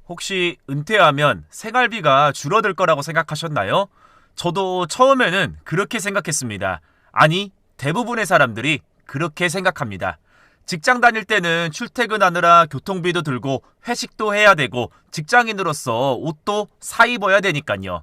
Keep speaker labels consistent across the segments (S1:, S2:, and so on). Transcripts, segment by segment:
S1: 혹시 은퇴하면 생활비가 줄어들 거라고 생각하셨나요? 저도 처음에는 그렇게 생각했습니다. 아니, 대부분의 사람들이 그렇게 생각합니다. 직장 다닐 때는 출퇴근하느라 교통비도 들고 회식도 해야 되고 직장인으로서 옷도 사 입어야 되니까요.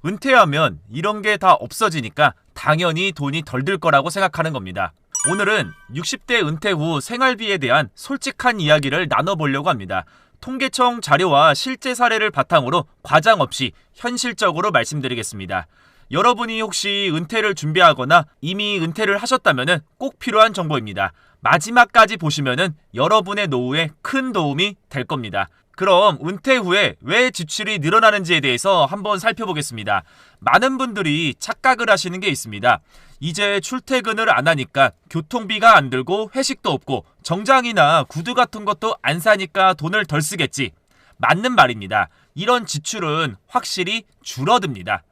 S1: 은퇴하면 이런 게 다 없어지니까 당연히 돈이 덜 들 거라고 생각하는 겁니다. 오늘은 60대 은퇴 후 생활비에 대한 솔직한 이야기를 나눠보려고 합니다. 통계청 자료와 실제 사례를 바탕으로 과장 없이 현실적으로 말씀드리겠습니다. 여러분이 혹시 은퇴를 준비하거나 이미 은퇴를 하셨다면 꼭 필요한 정보입니다. 마지막까지 보시면 여러분의 노후에 큰 도움이 될 겁니다. 그럼 은퇴 후에 왜 지출이 늘어나는지에 대해서 한번 살펴보겠습니다. 많은 분들이 착각을 하시는 게 있습니다. 이제 출퇴근을 안 하니까 교통비가 안 들고 회식도 없고 정장이나 구두 같은 것도 안 사니까 돈을 덜 쓰겠지. 맞는 말입니다. 이런 지출은 확실히 줄어듭니다.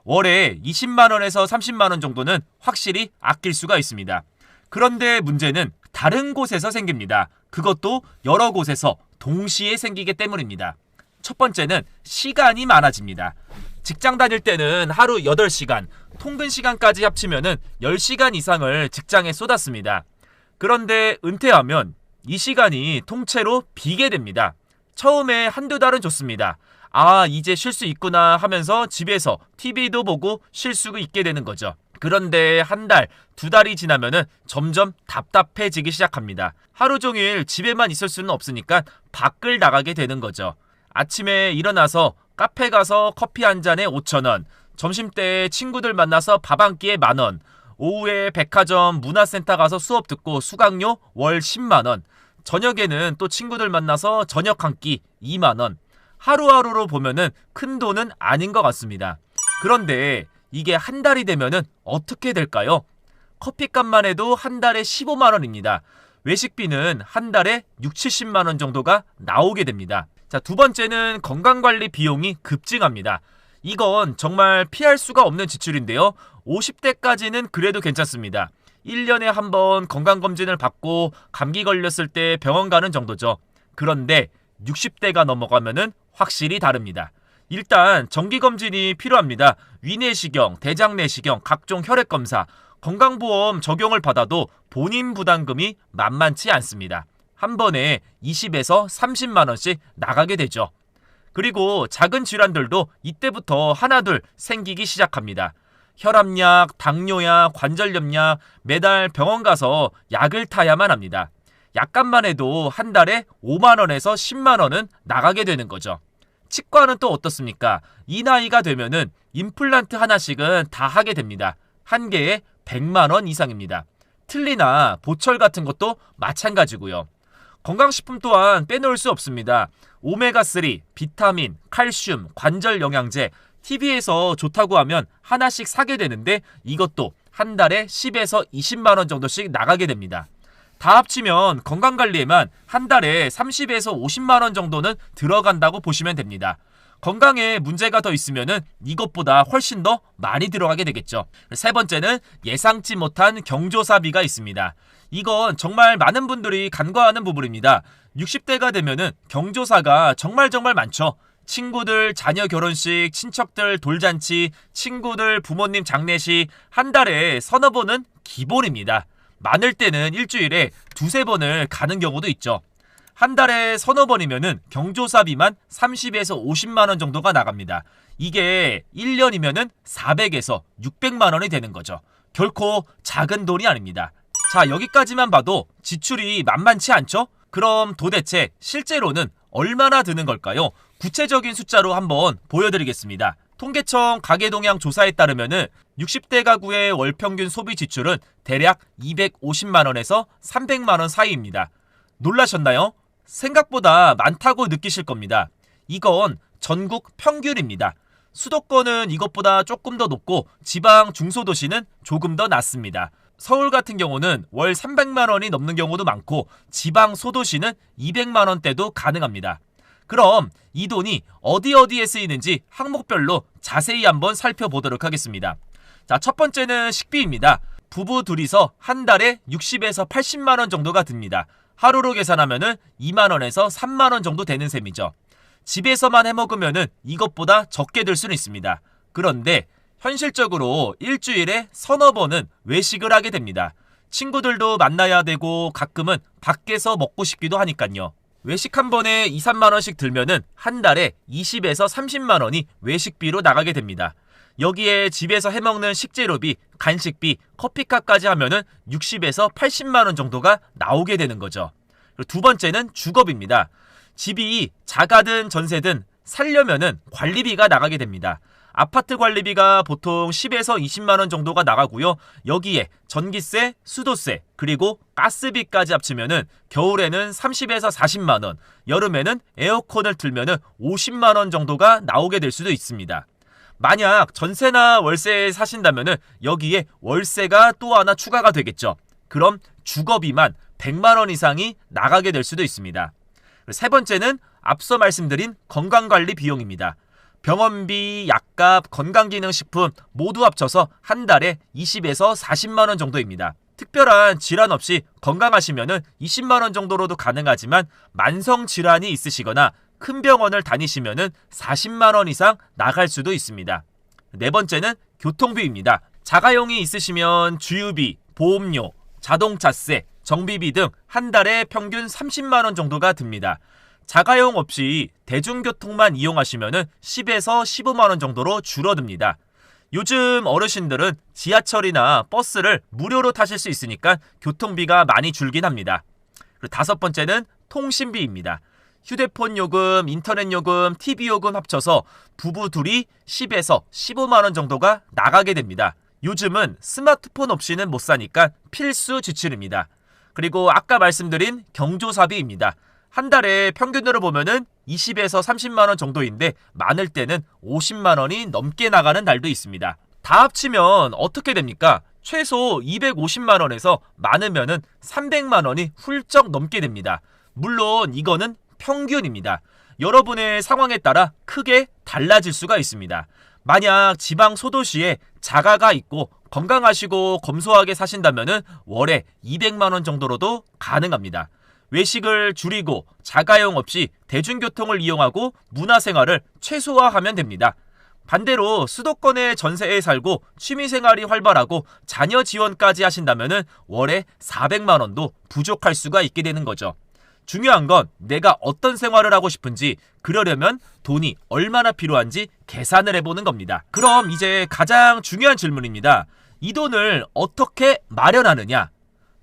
S1: 월에 20만원에서 30만원 정도는 확실히 아낄 수가 있습니다. 그런데 문제는 다른 곳에서 생깁니다. 그것도 여러 곳에서 동시에 생기기 때문입니다. 첫 번째는 시간이 많아집니다. 직장 다닐 때는 하루 8시간, 통근 시간까지 합치면 10시간 이상을 직장에 쏟았습니다. 그런데 은퇴하면 이 시간이 통째로 비게 됩니다. 처음에 한두 달은 좋습니다. 아, 이제 쉴 수 있구나 하면서 집에서 TV도 보고 쉴 수 있게 되는 거죠. 그런데 한 달, 두 달이 지나면 점점 답답해지기 시작합니다. 하루 종일 집에만 있을 수는 없으니까 밖을 나가게 되는 거죠. 아침에 일어나서 카페 가서 커피 한 잔에 5,000원, 점심때 친구들 만나서 밥 한 끼에 10,000원, 오후에 백화점 문화센터 가서 수업 듣고 수강료 월 10만원, 저녁에는 또 친구들 만나서 저녁 한 끼 2만원. 하루하루로 보면은 큰 돈은 아닌 것 같습니다. 그런데 이게 한 달이 되면은 어떻게 될까요? 커피값만 해도 한 달에 15만원입니다. 외식비는 한 달에 6, 70만원 정도가 나오게 됩니다. 자, 두 번째는 건강관리 비용이 급증합니다. 이건 정말 피할 수가 없는 지출인데요. 50대까지는 그래도 괜찮습니다. 1년에 한 번 건강검진을 받고 감기 걸렸을 때 병원 가는 정도죠. 그런데 60대가 넘어가면은 확실히 다릅니다. 일단 정기검진이 필요합니다. 위내시경, 대장내시경, 각종 혈액검사, 건강보험 적용을 받아도 본인 부담금이 만만치 않습니다. 한 번에 20에서 30만원씩 나가게 되죠. 그리고 작은 질환들도 이때부터 하나둘 생기기 시작합니다. 혈압약, 당뇨약, 관절염약, 매달 병원 가서 약을 타야만 합니다. 약값만 해도 한 달에 5만원에서 10만원은 나가게 되는 거죠. 치과는 또 어떻습니까? 이 나이가 되면은 임플란트 하나씩은 다 하게 됩니다. 한 개에 100만원 이상입니다. 틀니나 보철 같은 것도 마찬가지고요. 건강식품 또한 빼놓을 수 없습니다. 오메가3, 비타민, 칼슘, 관절 영양제, TV에서 좋다고 하면 하나씩 사게 되는데 이것도 한 달에 10에서 20만원 정도씩 나가게 됩니다. 다 합치면 건강관리에만 한 달에 30에서 50만원 정도는 들어간다고 보시면 됩니다. 건강에 문제가 더 있으면 이것보다 훨씬 더 많이 들어가게 되겠죠. 세 번째는 예상치 못한 경조사비가 있습니다. 이건 정말 많은 분들이 간과하는 부분입니다. 60대가 되면 경조사가 정말 많죠. 친구들 자녀 결혼식, 친척들 돌잔치, 친구들 부모님 장례식 한 달에 서너 번은 기본입니다. 많을 때는 일주일에 두세 번을 가는 경우도 있죠. 한 달에 서너 번이면은 경조사비만 30에서 50만원 정도가 나갑니다. 이게 1년이면은 400에서 600만원이 되는 거죠. 결코 작은 돈이 아닙니다. 자, 여기까지만 봐도 지출이 만만치 않죠? 그럼 도대체 실제로는 얼마나 드는 걸까요? 구체적인 숫자로 한번 보여드리겠습니다. 통계청 가계동향 조사에 따르면 60대 가구의 월 평균 소비 지출은 대략 250만원에서 300만원 사이입니다. 놀라셨나요? 생각보다 많다고 느끼실 겁니다. 이건 전국 평균입니다. 수도권은 이것보다 조금 더 높고 지방 중소도시는 조금 더 낮습니다. 서울 같은 경우는 월 300만원이 넘는 경우도 많고 지방 소도시는 200만원대도 가능합니다. 그럼 이 돈이 어디에 쓰이는지 항목별로 자세히 한번 살펴보도록 하겠습니다. 자, 첫 번째는 식비입니다. 부부 둘이서 한 달에 60에서 80만원 정도가 듭니다. 하루로 계산하면 2만원에서 3만원 정도 되는 셈이죠. 집에서만 해먹으면은 이것보다 적게 들 수는 있습니다. 그런데 현실적으로 일주일에 서너 번은 외식을 하게 됩니다. 친구들도 만나야 되고 가끔은 밖에서 먹고 싶기도 하니까요. 외식 한 번에 2, 3만 원씩 들면은 한 달에 20에서 30만 원이 외식비로 나가게 됩니다. 여기에 집에서 해먹는 식재료비, 간식비, 커피값까지 하면은 60에서 80만 원 정도가 나오게 되는 거죠. 그리고 두 번째는 주거비입니다. 집이 자가든 전세든 살려면은 관리비가 나가게 됩니다. 아파트 관리비가 보통 10에서 20만 원 정도가 나가고요. 여기에 전기세, 수도세, 그리고 가스비까지 합치면은 겨울에는 30에서 40만 원, 여름에는 에어컨을 틀면은 50만 원 정도가 나오게 될 수도 있습니다. 만약 전세나 월세에 사신다면은 여기에 월세가 또 하나 추가가 되겠죠. 그럼 주거비만 100만 원 이상이 나가게 될 수도 있습니다. 세 번째는 앞서 말씀드린 건강관리 비용입니다. 병원비, 약값, 건강기능식품 모두 합쳐서 한 달에 20에서 40만 원 정도입니다. 특별한 질환 없이 건강하시면은 20만 원 정도로도 가능하지만 만성 질환이 있으시거나 큰 병원을 다니시면은 40만 원 이상 나갈 수도 있습니다. 네 번째는 교통비입니다. 자가용이 있으시면 주유비, 보험료, 자동차세, 정비비 등 한 달에 평균 30만 원 정도가 듭니다. 자가용 없이 대중교통만 이용하시면 10에서 15만 원 정도로 줄어듭니다. 요즘 어르신들은 지하철이나 버스를 무료로 타실 수 있으니까 교통비가 많이 줄긴 합니다. 그리고 다섯 번째는 통신비입니다. 휴대폰 요금, 인터넷 요금, TV 요금 합쳐서 부부 둘이 10에서 15만 원 정도가 나가게 됩니다. 요즘은 스마트폰 없이는 못 사니까 필수 지출입니다. 그리고 아까 말씀드린 경조사비입니다. 한 달에 평균으로 보면은 20에서 30만 원 정도인데 많을 때는 50만 원이 넘게 나가는 날도 있습니다. 다 합치면 어떻게 됩니까? 최소 250만 원에서 많으면은 300만 원이 훌쩍 넘게 됩니다. 물론 이거는 평균입니다. 여러분의 상황에 따라 크게 달라질 수가 있습니다. 만약 지방 소도시에 자가가 있고 건강하시고 검소하게 사신다면은 월에 200만 원 정도로도 가능합니다. 외식을 줄이고 자가용 없이 대중교통을 이용하고 문화생활을 최소화하면 됩니다. 반대로 수도권의 전세에 살고 취미생활이 활발하고 자녀 지원까지 하신다면 월에 400만 원도 부족할 수가 있게 되는 거죠. 중요한 건 내가 어떤 생활을 하고 싶은지, 그러려면 돈이 얼마나 필요한지 계산을 해보는 겁니다. 그럼 이제 가장 중요한 질문입니다. 이 돈을 어떻게 마련하느냐?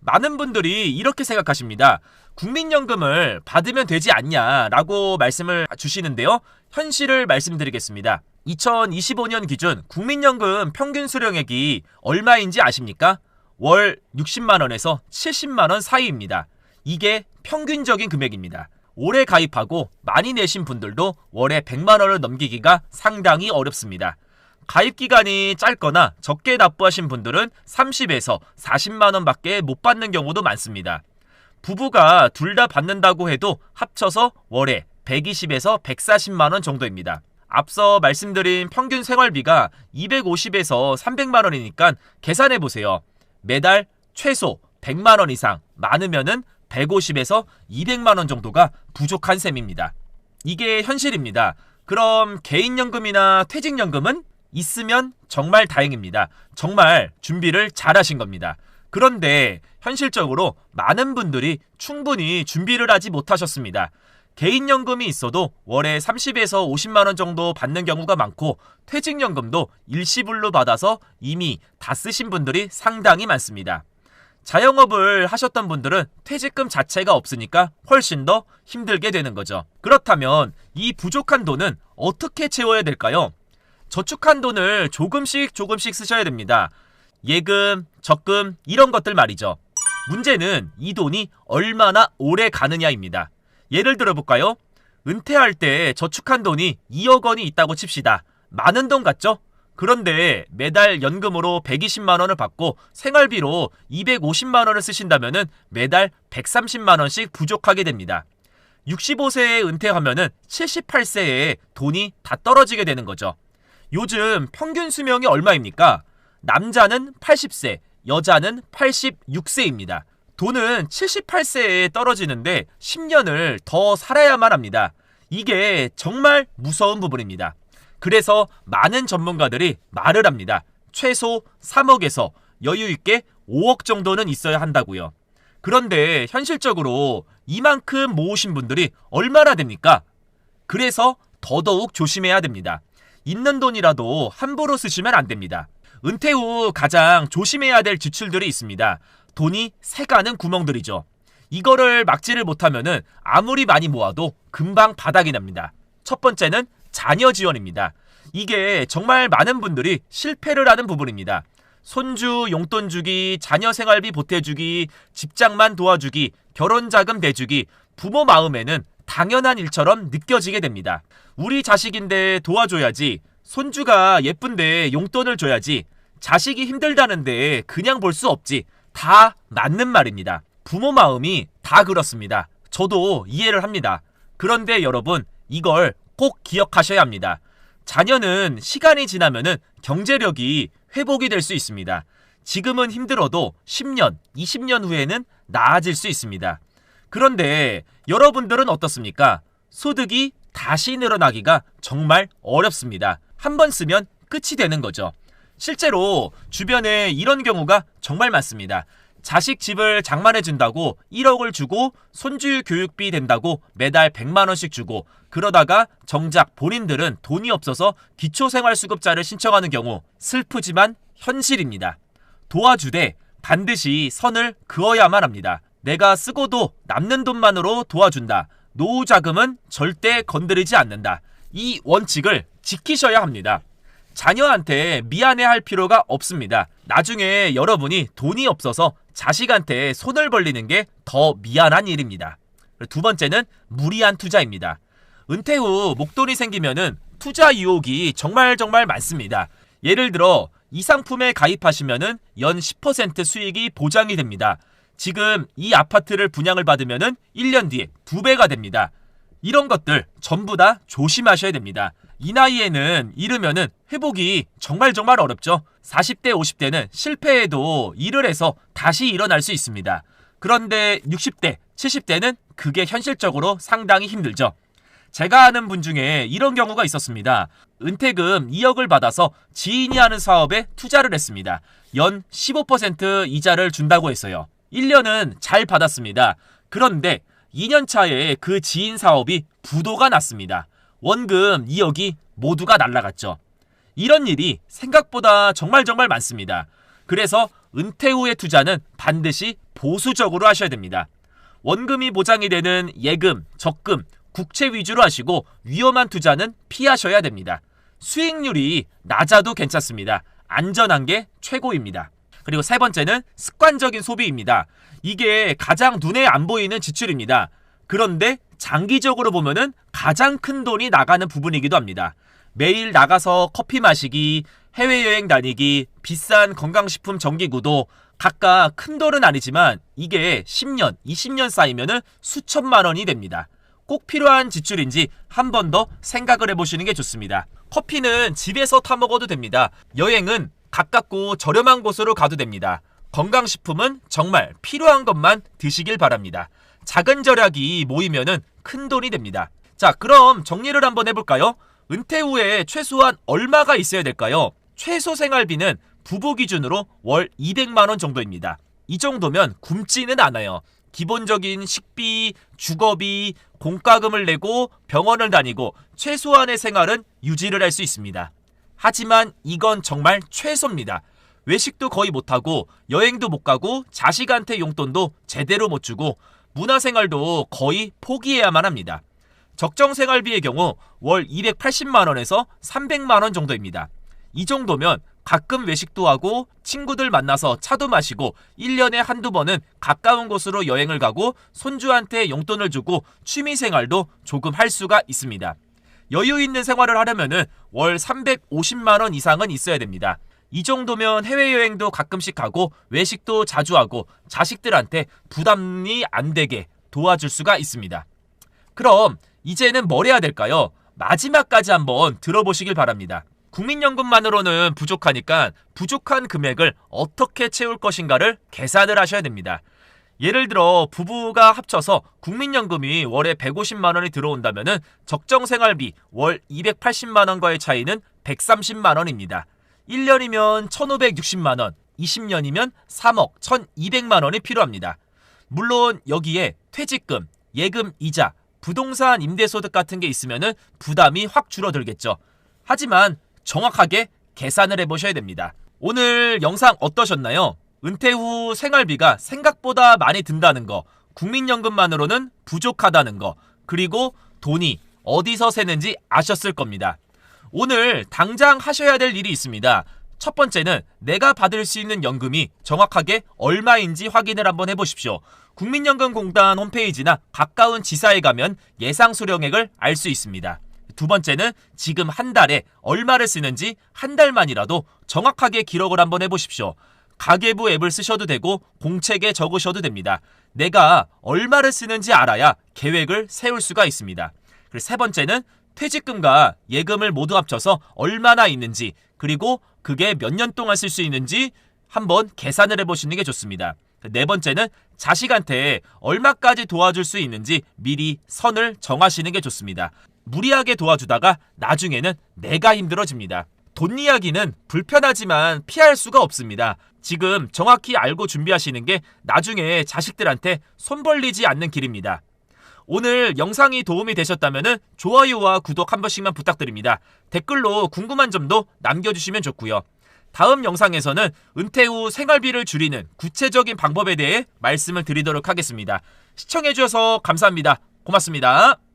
S1: 많은 분들이 이렇게 생각하십니다. 국민연금을 받으면 되지 않냐라고 말씀을 주시는데요. 현실을 말씀드리겠습니다. 2025년 기준 국민연금 평균 수령액이 얼마인지 아십니까? 월 60만 원에서 70만 원 사이입니다. 이게 평균적인 금액입니다. 올해 가입하고 많이 내신 분들도 월에 100만 원을 넘기기가 상당히 어렵습니다. 가입 기간이 짧거나 적게 납부하신 분들은 30에서 40만 원밖에 못 받는 경우도 많습니다. 부부가 둘 다 받는다고 해도 합쳐서 월에 120에서 140만 원 정도입니다. 앞서 말씀드린 평균 생활비가 250에서 300만 원이니까 계산해 보세요. 매달 최소 100만 원 이상, 많으면은 150에서 200만 원 정도가 부족한 셈입니다. 이게 현실입니다. 그럼 개인연금이나 퇴직연금은 있으면 정말 다행입니다. 정말 준비를 잘 하신 겁니다. 그런데 현실적으로 많은 분들이 충분히 준비를 하지 못하셨습니다. 개인연금이 있어도 월에 30에서 50만 원 정도 받는 경우가 많고, 퇴직연금도 일시불로 받아서 이미 다 쓰신 분들이 상당히 많습니다. 자영업을 하셨던 분들은 퇴직금 자체가 없으니까 훨씬 더 힘들게 되는 거죠. 그렇다면 이 부족한 돈은 어떻게 채워야 될까요? 저축한 돈을 조금씩 쓰셔야 됩니다. 예금, 적금 이런 것들 말이죠. 문제는 이 돈이 얼마나 오래 가느냐입니다. 예를 들어 볼까요? 은퇴할 때 저축한 돈이 2억 원이 있다고 칩시다. 많은 돈 같죠? 그런데 매달 연금으로 120만 원을 받고 생활비로 250만 원을 쓰신다면 매달 130만 원씩 부족하게 됩니다. 65세에 은퇴하면 78세에 돈이 다 떨어지게 되는 거죠. 요즘 평균 수명이 얼마입니까? 남자는 80세, 여자는 86세입니다. 돈은 78세에 떨어지는데 10년을 더 살아야만 합니다. 이게 정말 무서운 부분입니다. 그래서 많은 전문가들이 말을 합니다. 최소 3억에서 여유있게 5억 정도는 있어야 한다고요. 그런데 현실적으로 이만큼 모으신 분들이 얼마나 됩니까? 그래서 더더욱 조심해야 됩니다. 있는 돈이라도 함부로 쓰시면 안 됩니다. 은퇴 후 가장 조심해야 될 지출들이 있습니다. 돈이 새가는 구멍들이죠. 이거를 막지를 못하면은 아무리 많이 모아도 금방 바닥이 납니다. 첫 번째는 자녀 지원입니다. 이게 정말 많은 분들이 실패를 하는 부분입니다. 손주 용돈 주기, 자녀 생활비 보태주기, 집장만 도와주기, 결혼자금 대주기, 부모 마음에는 당연한 일처럼 느껴지게 됩니다. 우리 자식인데 도와줘야지, 손주가 예쁜데 용돈을 줘야지, 자식이 힘들다는데 그냥 볼 수 없지. 다 맞는 말입니다. 부모 마음이 다 그렇습니다. 저도 이해를 합니다. 그런데 여러분, 이걸 꼭 기억하셔야 합니다. 자녀는 시간이 지나면은 경제력이 회복이 될 수 있습니다. 지금은 힘들어도 10년, 20년 후에는 나아질 수 있습니다. 그런데 여러분들은 어떻습니까? 소득이 다시 늘어나기가 정말 어렵습니다. 한 번 쓰면 끝이 되는 거죠. 실제로 주변에 이런 경우가 정말 많습니다. 자식 집을 장만해준다고 1억을 주고 손주 교육비 된다고 매달 100만원씩 주고, 그러다가 정작 본인들은 돈이 없어서 기초생활수급자를 신청하는 경우, 슬프지만 현실입니다. 도와주되 반드시 선을 그어야만 합니다. 내가 쓰고도 남는 돈만으로 도와준다. 노후 자금은 절대 건드리지 않는다. 이 원칙을 지키셔야 합니다. 자녀한테 미안해할 필요가 없습니다. 나중에 여러분이 돈이 없어서 자식한테 손을 벌리는 게 더 미안한 일입니다. 두 번째는 무리한 투자입니다. 은퇴 후 목돈이 생기면은 투자 유혹이 정말 많습니다. 예를 들어 이 상품에 가입하시면은 연 10% 수익이 보장이 됩니다. 지금 이 아파트를 분양을 받으면은 1년 뒤에 2배가 됩니다. 이런 것들 전부 다 조심하셔야 됩니다. 이 나이에는 이르면은 회복이 정말 어렵죠. 40대, 50대는 실패해도 일을 해서 다시 일어날 수 있습니다. 그런데 60대, 70대는 그게 현실적으로 상당히 힘들죠. 제가 아는 분 중에 이런 경우가 있었습니다. 은퇴금 2억을 받아서 지인이 하는 사업에 투자를 했습니다. 연 15% 이자를 준다고 했어요. 1년은 잘 받았습니다. 그런데 2년 차에 그 지인 사업이 부도가 났습니다. 원금 2억이 모두가 날아갔죠. 이런 일이 생각보다 정말 많습니다. 그래서 은퇴 후의 투자는 반드시 보수적으로 하셔야 됩니다. 원금이 보장이 되는 예금, 적금, 국채 위주로 하시고 위험한 투자는 피하셔야 됩니다. 수익률이 낮아도 괜찮습니다. 안전한 게 최고입니다. 그리고 세 번째는 습관적인 소비입니다. 이게 가장 눈에 안 보이는 지출입니다. 그런데 장기적으로 보면은 가장 큰 돈이 나가는 부분이기도 합니다. 매일 나가서 커피 마시기, 해외여행 다니기, 비싼 건강식품 정기구도 각각 큰 돈은 아니지만 이게 10년, 20년 쌓이면은 수천만 원이 됩니다. 꼭 필요한 지출인지 한 번 더 생각을 해보시는 게 좋습니다. 커피는 집에서 타 먹어도 됩니다. 여행은 가깝고 저렴한 곳으로 가도 됩니다. 건강식품은 정말 필요한 것만 드시길 바랍니다. 작은 절약이 모이면은 큰 돈이 됩니다. 자, 그럼 정리를 한번 해볼까요? 은퇴 후에 최소한 얼마가 있어야 될까요? 최소 생활비는 부부 기준으로 월 200만 원 정도입니다. 이 정도면 굶지는 않아요. 기본적인 식비, 주거비, 공과금을 내고 병원을 다니고 최소한의 생활은 유지를 할 수 있습니다. 하지만 이건 정말 최소입니다. 외식도 거의 못하고 여행도 못 가고 자식한테 용돈도 제대로 못 주고 문화생활도 거의 포기해야만 합니다. 적정생활비의 경우 월 280만원에서 300만원 정도입니다. 이 정도면 가끔 외식도 하고 친구들 만나서 차도 마시고 1년에 한두 번은 가까운 곳으로 여행을 가고 손주한테 용돈을 주고 취미생활도 조금 할 수가 있습니다. 여유 있는 생활을 하려면 월 350만원 이상은 있어야 됩니다. 이 정도면 해외여행도 가끔씩 가고 외식도 자주 하고 자식들한테 부담이 안 되게 도와줄 수가 있습니다. 그럼 이제는 뭘 해야 될까요? 마지막까지 한번 들어보시길 바랍니다. 국민연금만으로는 부족하니까 부족한 금액을 어떻게 채울 것인가를 계산을 하셔야 됩니다. 예를 들어 부부가 합쳐서 국민연금이 월에 150만 원이 들어온다면은 적정 생활비 월 280만 원과의 차이는 130만 원입니다. 1년이면 1,560만 원, 20년이면 3억 1,200만 원이 필요합니다. 물론 여기에 퇴직금, 예금 이자, 부동산 임대소득 같은 게 있으면은 부담이 확 줄어들겠죠. 하지만 정확하게 계산을 해보셔야 됩니다. 오늘 영상 어떠셨나요? 은퇴 후 생활비가 생각보다 많이 든다는 거, 국민연금만으로는 부족하다는 거, 그리고 돈이 어디서 새는지 아셨을 겁니다. 오늘 당장 하셔야 될 일이 있습니다. 첫 번째는 내가 받을 수 있는 연금이 정확하게 얼마인지 확인을 한번 해보십시오. 국민연금공단 홈페이지나 가까운 지사에 가면 예상 수령액을 알 수 있습니다. 두 번째는 지금 한 달에 얼마를 쓰는지 한 달만이라도 정확하게 기록을 한번 해보십시오. 가계부 앱을 쓰셔도 되고 공책에 적으셔도 됩니다. 내가 얼마를 쓰는지 알아야 계획을 세울 수가 있습니다. 그리고 세 번째는 퇴직금과 예금을 모두 합쳐서 얼마나 있는지, 그리고 그게 몇 년 동안 쓸 수 있는지 한번 계산을 해보시는 게 좋습니다. 네 번째는 자식한테 얼마까지 도와줄 수 있는지 미리 선을 정하시는 게 좋습니다. 무리하게 도와주다가 나중에는 내가 힘들어집니다. 돈 이야기는 불편하지만 피할 수가 없습니다. 지금 정확히 알고 준비하시는 게 나중에 자식들한테 손 벌리지 않는 길입니다. 오늘 영상이 도움이 되셨다면 좋아요와 구독 한 번씩만 부탁드립니다. 댓글로 궁금한 점도 남겨주시면 좋고요. 다음 영상에서는 은퇴 후 생활비를 줄이는 구체적인 방법에 대해 말씀을 드리도록 하겠습니다. 시청해주셔서 감사합니다. 고맙습니다.